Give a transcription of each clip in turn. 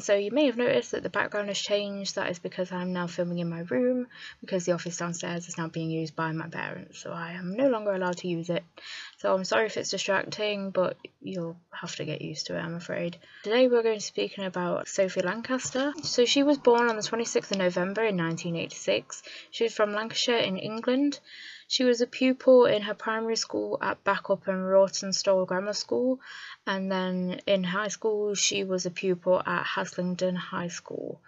Also, you may have noticed that the background has changed. That is because I'm now filming in my room, because the office downstairs is now being used by my parents, so I am no longer allowed to use it. So I'm sorry if it's distracting, but you'll have to get used to it, I'm afraid. Today we're going to be speaking about Sophie Lancaster. So she was born on the 26th of November in 1986. She was from Lancashire in England. She was a pupil in her primary school at Backup and Rawtenstall Grammar School, and then in high school she was a pupil at Haslingden High School.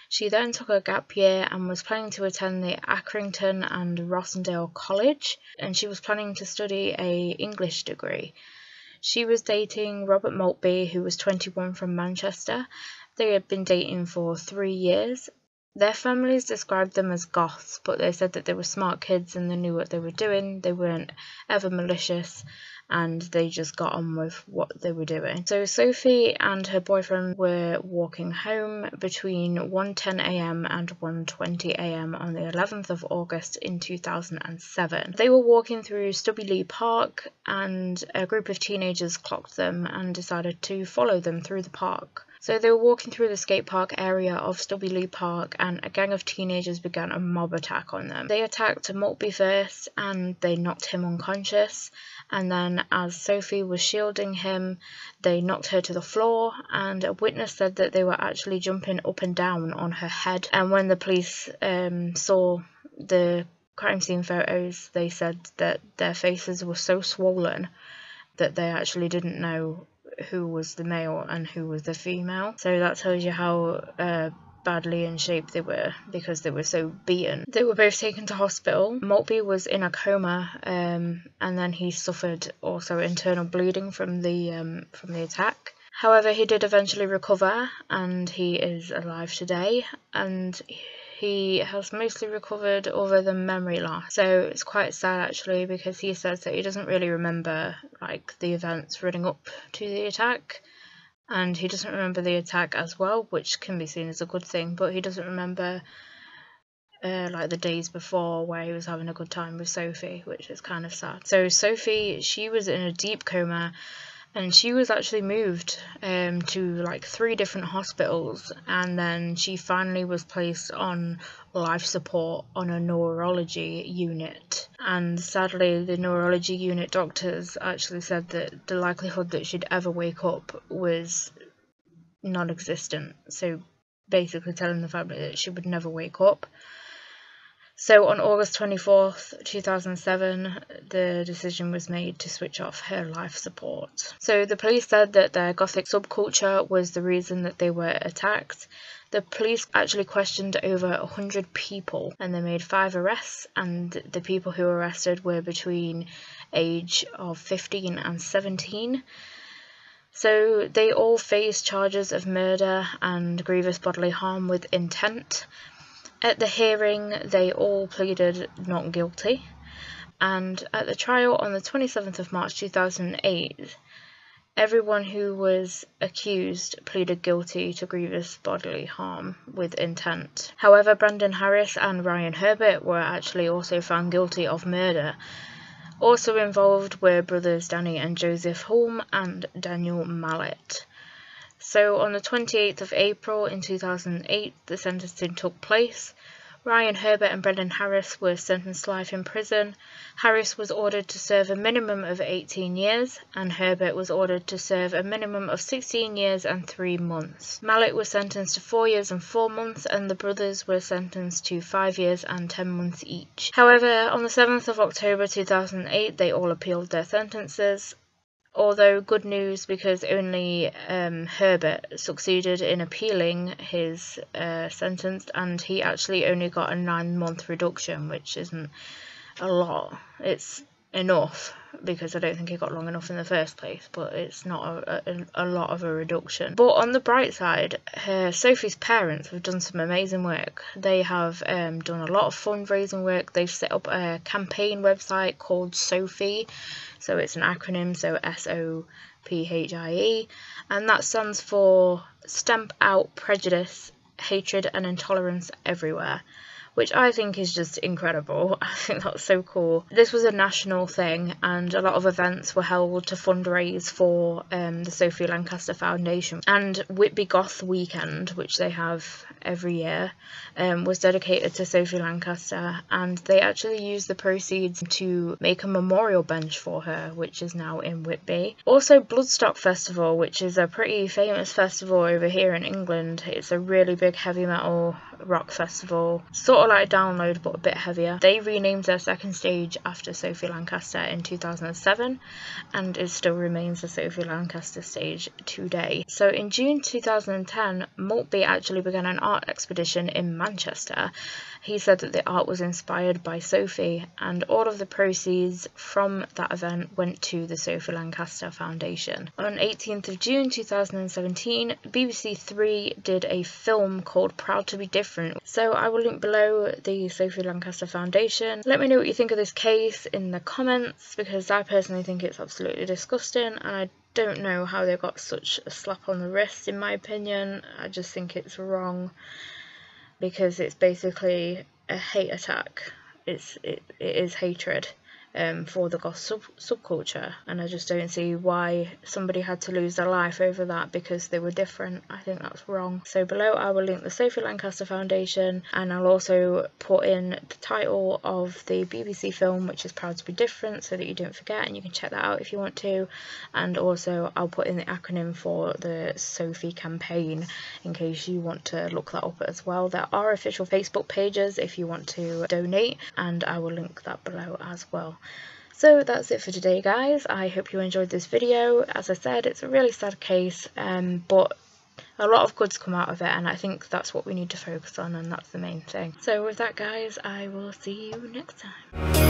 She then took a gap year and was planning to attend the Accrington and Rossendale College, and she was planning to study an English degree. She was dating Robert Maltby, who was 21 from Manchester. They had been dating for 3 years. Their families described them as Goths, but they said that they were smart kids and they knew what they were doing. They weren't ever malicious, and they just got on with what they were doing. So Sophie and her boyfriend were walking home between 1:10 a.m. and 1:20 a.m. on the 11th of August in 2007. They were walking through S.O.P.H.I.E Park, and a group of teenagers clocked them and decided to follow them through the park. So they were walking through the skate park area of S.O.P.H.I.E Park, and a gang of teenagers began a mob attack on them. They attacked Maltby first and they knocked him unconscious, and then as Sophie was shielding him, they knocked her to the floor, and a witness said that they were actually jumping up and down on her head. And when the police saw the crime scene photos, they said that their faces were so swollen that they actually didn't know who was the male and who was the female. So that tells you how badly in shape they were, because they were so beaten. They were both taken to hospital. Maltby was in a coma, and then he suffered also internal bleeding from the attack. However, he did eventually recover, and he is alive today, and he has mostly recovered other than memory loss. So it's quite sad actually, because he says that he doesn't really remember like the events running up to the attack, and he doesn't remember the attack as well, which can be seen as a good thing, but he doesn't remember like the days before where he was having a good time with Sophie, which is kind of sad. So Sophie, she was in a deep coma, and she was actually moved to like 3 different hospitals, and then she finally was placed on life support on a neurology unit. And sadly, the neurology unit doctors actually said that the likelihood that she'd ever wake up was non-existent. So basically telling the family that she would never wake up. So on August 24th, 2007, the decision was made to switch off her life support. So the police said that their Gothic subculture was the reason that they were attacked. The police actually questioned over 100 people, and they made 5 arrests, and the people who were arrested were between age of 15 and 17. So they all faced charges of murder and grievous bodily harm with intent. At the hearing, they all pleaded not guilty, and at the trial on the 27th of March 2008, everyone who was accused pleaded guilty to grievous bodily harm with intent. However, Brendan Harris and Ryan Herbert were actually also found guilty of murder. Also involved were brothers Danny and Joseph Hulme and Daniel Mallet. So on the 28th of April in 2008, the sentencing took place. Ryan Herbert and Brendan Harris were sentenced to life in prison. Harris was ordered to serve a minimum of 18 years, and Herbert was ordered to serve a minimum of 16 years and 3 months. Mallet was sentenced to 4 years and 4 months, and the brothers were sentenced to 5 years and 10 months each. However, on the 7th of October 2008, they all appealed their sentences. Although good news, because only Herbert succeeded in appealing his sentence, and he actually only got a 9-month reduction, which isn't a lot. It's enough, because I don't think he got long enough in the first place, but it's not a lot of a reduction. But on the bright side, Sophie's parents have done some amazing work. They have done a lot of fundraising work. They've set up a campaign website called S.O.P.H.I.E, so it's an acronym, so S.O.P.H.I.E, and that stands for Stamp Out Prejudice, Hatred and Intolerance Everywhere, which I think is just incredible. I think that's so cool. This was a national thing, and a lot of events were held to fundraise for the Sophie Lancaster Foundation. And Whitby Goth weekend, which they have every year, was dedicated to Sophie Lancaster, and they actually used the proceeds to make a memorial bench for her, which is now in Whitby. Also Bloodstock Festival, which is a pretty famous festival over here in England. It's a really big heavy metal rock festival, sort of like Download but a bit heavier. They renamed their second stage after Sophie Lancaster in 2007, and it still remains the Sophie Lancaster stage today. So in June 2010, Maltby actually began an art expedition in Manchester. He said that the art was inspired by Sophie, and all of the proceeds from that event went to the Sophie Lancaster Foundation. On 18th of June 2017, BBC Three did a film called Proud to be Different. So I will link below the Sophie Lancaster Foundation. Let me know what you think of this case in the comments, because I personally think it's absolutely disgusting, and I don't know how they got such a slap on the wrist, in my opinion. I just think it's wrong, because it's basically a hate attack. It is hatred for the Goth subculture, and I just don't see why somebody had to lose their life over that because they were different. I think that's wrong. So below I will link the Sophie Lancaster Foundation, and I'll also put in the title of the BBC film, which is Proud to be Different, so that you don't forget, and you can check that out if you want to. And also I'll put in the acronym for the S.O.P.H.I.E Campaign in case you want to look that up as well. There are official Facebook pages if you want to donate, and I will link that below as well. So that's it for today, guys. I hope you enjoyed this video. As I said, it's a really sad case, but a lot of good's come out of it, and I think that's what we need to focus on, and that's the main thing. So with that, guys, I will see you next time.